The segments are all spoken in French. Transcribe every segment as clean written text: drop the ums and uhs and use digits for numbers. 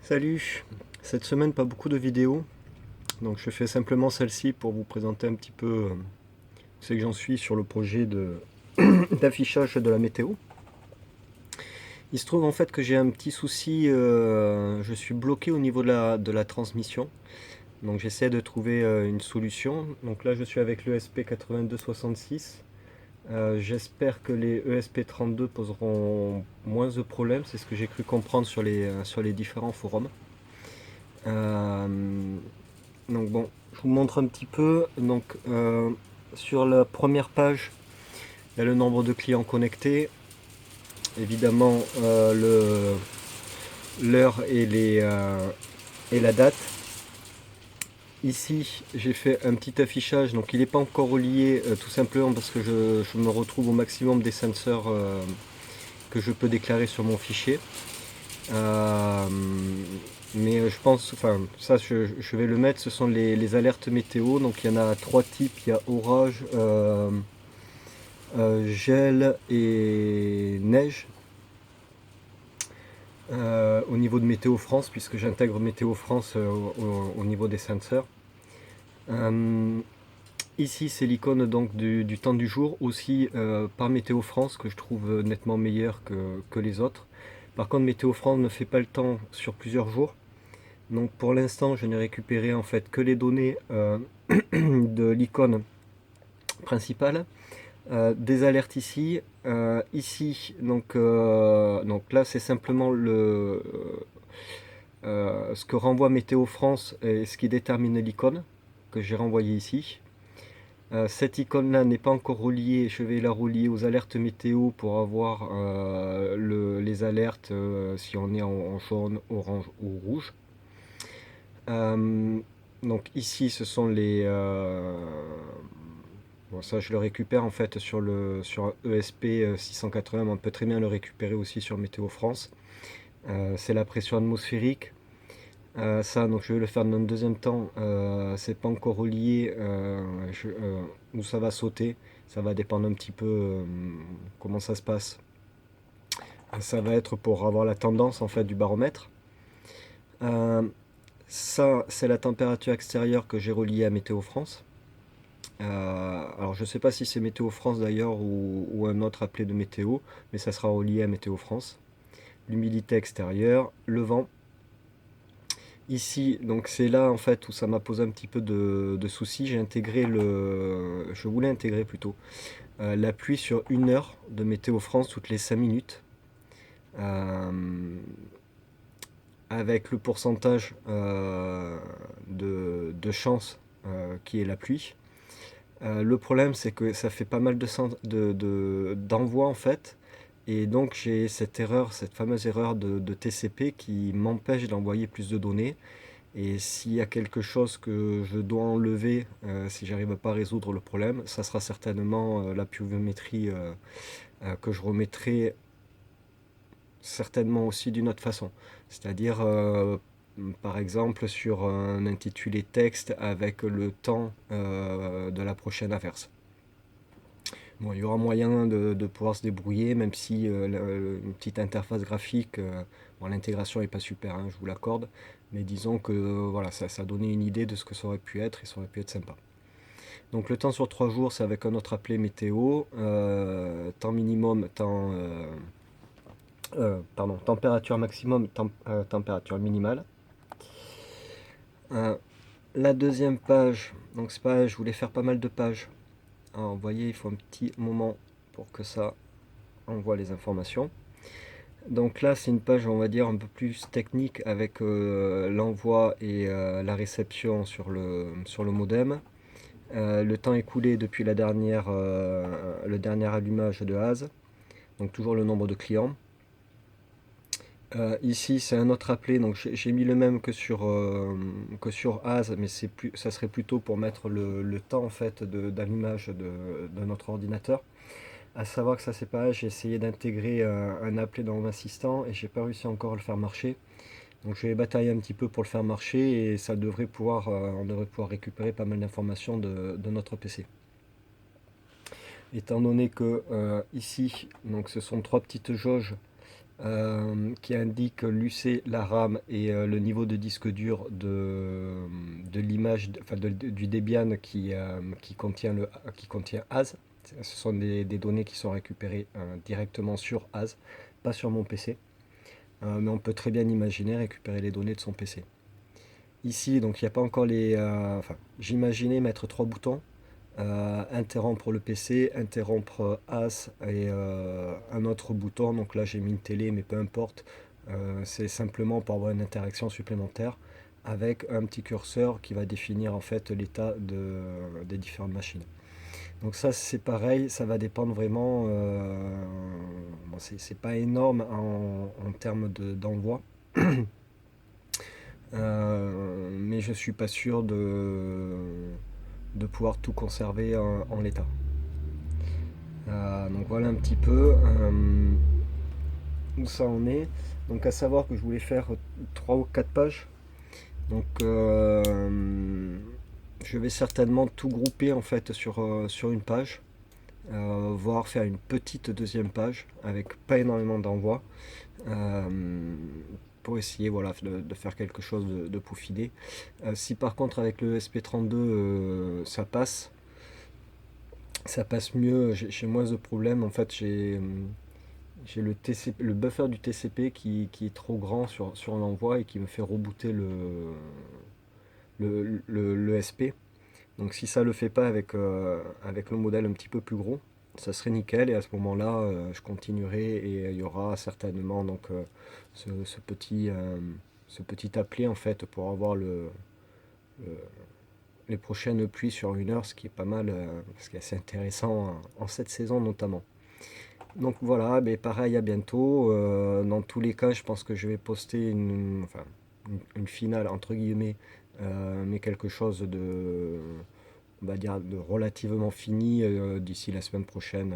Salut! Cette semaine, pas beaucoup de vidéos, donc je fais simplement celle-ci pour vous présenter un petit peu où c'est que j'en suis sur le projet d'affichage de la météo. Il se trouve en fait que j'ai un petit souci, je suis bloqué au niveau de la transmission, donc j'essaie de trouver une solution. Donc là je suis avec l'ESP8266. J'espère que les ESP32 poseront moins de problèmes, c'est ce que j'ai cru comprendre sur les différents forums. Euh, Donc bon, je vous montre un petit peu. Donc sur la première page, il y a le nombre de clients connectés, évidemment l'heure et la date. Ici, j'ai fait un petit affichage, donc il n'est pas encore relié, tout simplement parce que je me retrouve au maximum des senseurs que je peux déclarer sur mon fichier. Euh, mais je pense, enfin ça je vais le mettre, ce sont les alertes météo, donc il y en a trois types, il y a orage, gel et neige au niveau de Météo France, puisque j'intègre Météo France au niveau des senseurs. Euh, Ici c'est l'icône donc du temps du jour, aussi par Météo France, que je trouve nettement meilleur que les autres. Par contre Météo France ne fait pas le temps sur plusieurs jours. Donc pour l'instant, je n'ai récupéré en fait que les données de l'icône principale, des alertes ici, donc là c'est simplement ce que renvoie Météo France et ce qui détermine l'icône que j'ai renvoyé ici. Cette icône là n'est pas encore reliée, je vais la relier aux alertes météo pour avoir les alertes si on est en jaune, orange ou rouge. Euh, donc ici ce sont bon, ça je le récupère en fait sur ESP 680, mais on peut très bien le récupérer aussi sur Météo France. C'est la pression atmosphérique. Ça donc je vais le faire dans un deuxième temps. C'est pas encore relié où ça va sauter. Ça va dépendre un petit peu comment ça se passe. Ça va être pour avoir la tendance en fait du baromètre. Euh, Ça, c'est la température extérieure que j'ai reliée à Météo France. Alors je ne sais pas si c'est Météo France d'ailleurs ou un autre appelé de météo, mais ça sera relié à Météo France. L'humidité extérieure, le vent. Ici, donc c'est là en fait où ça m'a posé un petit peu de soucis. Je voulais intégrer plutôt la pluie sur 1 heure de Météo France toutes les 5 minutes. Euh, Avec le pourcentage de chance qui est la pluie. Le problème, c'est que ça fait pas mal d'envois en fait, et donc j'ai cette erreur, cette fameuse erreur de TCP qui m'empêche d'envoyer plus de données. Et s'il y a quelque chose que je dois enlever, si j'arrive pas à résoudre le problème, ça sera certainement la pluviométrie que je remettrai certainement aussi d'une autre façon. C'est-à-dire, par exemple, sur un intitulé texte avec le temps de la prochaine averse. Bon, il y aura moyen de pouvoir se débrouiller, même si une petite interface graphique, bon, l'intégration n'est pas super, hein, je vous l'accorde, mais disons que voilà, ça donnait une idée de ce que ça aurait pu être et ça aurait pu être sympa. Donc le temps sur 3 jours, c'est avec un autre appelé météo, temps minimum, température maximum, température minimale. Euh, la deuxième page, donc c'est pareil, je voulais faire pas mal de pages. Alors, vous voyez, il faut un petit moment pour que ça envoie les informations. Donc là, c'est une page, on va dire, un peu plus technique avec l'envoi et la réception sur le modem. Le temps écoulé depuis le dernier allumage de Haze. Donc toujours le nombre de clients. Ici, c'est un autre appelé, donc j'ai mis le même que sur Haze, mais ça serait plutôt pour mettre le temps en fait d'allumage de notre ordinateur. À savoir que ça c'est pareil, j'ai essayé d'intégrer un appelé dans mon assistant et j'ai pas réussi encore à le faire marcher. Donc je vais batailler un petit peu pour le faire marcher et ça devrait on devrait pouvoir récupérer pas mal d'informations de notre PC. Étant donné que ici, donc ce sont trois petites jauges qui indique l'UC, la RAM et le niveau de disque dur de l'image, enfin du Debian qui contient AS. Ce sont des données qui sont récupérées directement sur AS, pas sur mon PC. Mais on peut très bien imaginer récupérer les données de son PC. Ici, donc il n'y a pas encore enfin, j'imaginais mettre trois boutons. Interrompre le PC, interrompre AS et un autre bouton. Donc là j'ai mis une télé, mais peu importe. C'est simplement pour avoir une interaction supplémentaire avec un petit curseur qui va définir en fait l'état des différentes machines. Donc ça c'est pareil, ça va dépendre vraiment. Bon, c'est pas énorme en termes d'envoi. Mais je suis pas sûr de pouvoir tout conserver en l'état. Donc voilà un petit peu où ça en est. Donc à savoir que je voulais faire 3 ou 4 pages. Donc je vais certainement tout grouper en fait sur une page. Voire faire une petite deuxième page avec pas énormément d'envoi. Pour essayer voilà, de faire quelque chose de peaufiné. Si par contre avec le SP32 ça passe mieux, j'ai moins de problèmes. En fait, j'ai le buffer du TCP qui est trop grand sur l'envoi et qui me fait rebooter le SP. Donc si ça le fait pas avec le modèle un petit peu plus gros, ça serait nickel. Et à ce moment-là, je continuerai et il y aura certainement donc ce petit appelé en fait pour avoir le- les prochaines pluies sur une heure, ce qui est pas mal, ce qui est assez intéressant en cette saison notamment. Donc voilà, mais pareil, à bientôt. Dans tous les cas, je pense que je vais poster enfin, une finale entre guillemets, mais quelque chose on va dire, de relativement fini d'ici la semaine prochaine.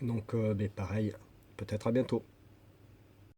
Donc, mais pareil, peut-être à bientôt.